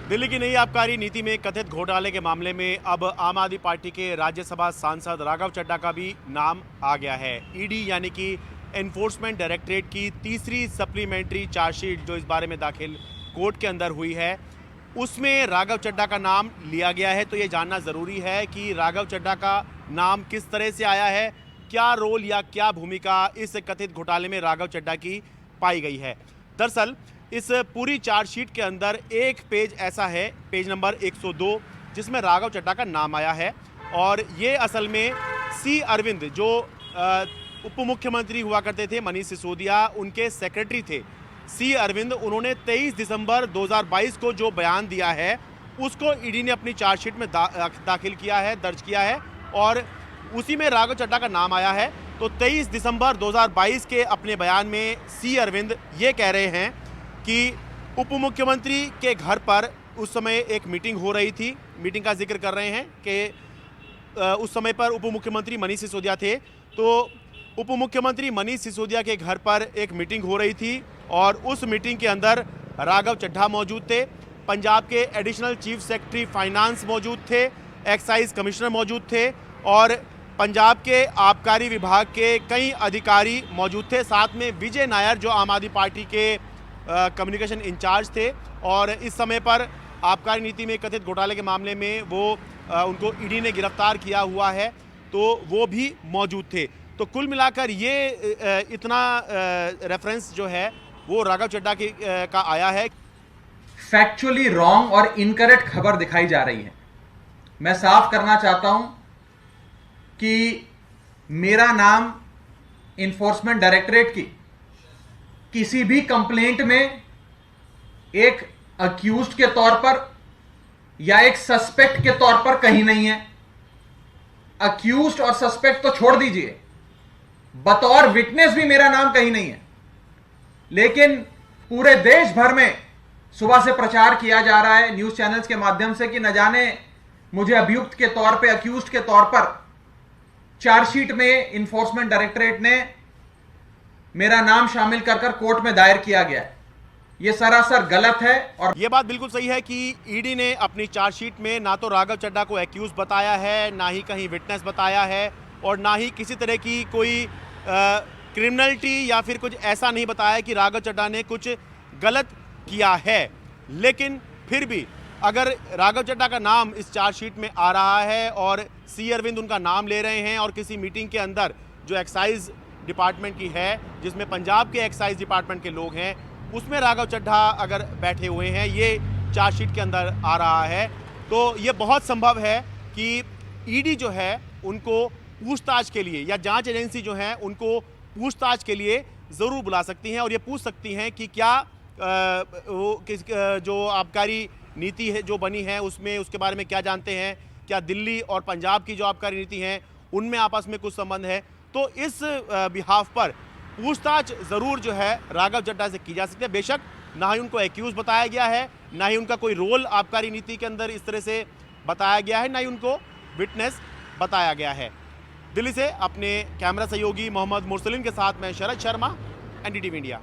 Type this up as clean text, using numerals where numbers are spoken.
दिल्ली की नई आबकारी नीति में कथित घोटाले के मामले में अब आम आदमी पार्टी के राज्यसभा सांसद राघव चड्ढा का भी नाम आ गया है। ईडी यानी कि एनफोर्समेंट डायरेक्टरेट की तीसरी सप्लीमेंट्री चार्जशीट जो इस बारे में दाखिल कोर्ट के अंदर हुई है, उसमें राघव चड्ढा का नाम लिया गया है। तो ये जानना ज़रूरी है कि राघव चड्ढा का नाम किस तरह से आया है, क्या रोल या क्या भूमिका इस कथित घोटाले में राघव चड्ढा की पाई गई है। दरअसल इस पूरी चार्जशीट के अंदर एक पेज ऐसा है, पेज नंबर 102, जिसमें राघव चड्ढा का नाम आया है। और ये असल में सी अरविंद जो उप मुख्यमंत्री हुआ करते थे, मनीष सिसोदिया, उनके सेक्रेटरी थे सी अरविंद। उन्होंने 23 दिसंबर 2022 को जो बयान दिया है उसको ईडी ने अपनी चार्जशीट में दाखिल किया है, दर्ज किया है, और उसी में राघव चड्ढा का नाम आया है। तो 23 दिसंबर 2022 के अपने बयान में सी अरविंद ये कह रहे हैं कि उप मुख्यमंत्री के घर पर उस समय एक मीटिंग हो रही थी। मीटिंग का जिक्र कर रहे हैं कि उस समय पर उप मुख्यमंत्री मनीष सिसोदिया थे। तो उप मुख्यमंत्री मनीष सिसोदिया के घर पर एक मीटिंग हो रही थी और उस मीटिंग के अंदर राघव चड्ढा मौजूद थे, पंजाब के एडिशनल चीफ सेक्रेटरी फाइनेंस मौजूद थे, एक्साइज कमिश्नर मौजूद थे और पंजाब के आबकारी विभाग के कई अधिकारी मौजूद थे। साथ में विजय नायर जो आम आदमी पार्टी के कम्युनिकेशन इंचार्ज थे और इस समय पर आबकारी नीति में कथित घोटाले के मामले में उनको ईडी ने गिरफ्तार किया हुआ है, तो वो भी मौजूद थे। तो कुल मिलाकर ये इतना रेफरेंस जो है वो राघव चड्ढा का आया है। फैक्चुअली रॉन्ग और इनकरेक्ट खबर दिखाई जा रही है। मैं साफ करना चाहता हूं कि मेरा नाम इन्फोर्समेंट डायरेक्टरेट की किसी भी कंप्लेंट में एक अक्यूज्ड के तौर पर या एक सस्पेक्ट के तौर पर कहीं नहीं है। अक्यूज्ड और सस्पेक्ट तो छोड़ दीजिए, बतौर विटनेस भी मेरा नाम कहीं नहीं है। लेकिन पूरे देश भर में सुबह से प्रचार किया जा रहा है न्यूज चैनल्स के माध्यम से कि न जाने मुझे अभियुक्त के तौर पे, अक्यूज्ड के तौर पर चार्जशीट में इन्फोर्समेंट डायरेक्टरेट ने मेरा नाम शामिल कर कोर्ट में दायर किया गया है। यह सरासर गलत है। और यह बात बिल्कुल सही है कि ईडी ने अपनी चार्जशीट में ना तो राघव चड्ढा को एक्यूज बताया है, ना ही कहीं विटनेस बताया है, और ना ही किसी तरह की कोई क्रिमिनलिटी या फिर कुछ ऐसा नहीं बताया कि राघव चड्ढा ने कुछ गलत किया है। लेकिन फिर भी अगर राघव चड्ढा का नाम इस चार्जशीट में आ रहा है और सी अरविंद उनका नाम ले रहे हैं और किसी मीटिंग के अंदर जो एक्साइज डिपार्टमेंट की है, जिसमें पंजाब के एक्साइज डिपार्टमेंट के लोग हैं, उसमें राघव चड्ढा अगर बैठे हुए हैं, ये चार्जशीट के अंदर आ रहा है, तो ये बहुत संभव है कि ईडी जो है उनको पूछताछ के लिए या जांच एजेंसी जो है उनको पूछताछ के लिए ज़रूर बुला सकती हैं और ये पूछ सकती हैं कि क्या जो आबकारी नीति है जो बनी है उसमें उसके बारे में क्या जानते हैं, क्या दिल्ली और पंजाब की जो आबकारी नीति है उनमें आपस में कुछ संबंध है। तो इस बिहाफ पर पूछताछ ज़रूर जो है राघव चड्ढा से की जा सकती है। बेशक ना ही उनको एक्यूज बताया गया है, ना ही उनका कोई रोल आबकारी नीति के अंदर इस तरह से बताया गया है, ना ही उनको विटनेस बताया गया है। दिल्ली से अपने कैमरा सहयोगी मोहम्मद मुरसलिन के साथ मैं शरद शर्मा, एनडीटीवी इंडिया।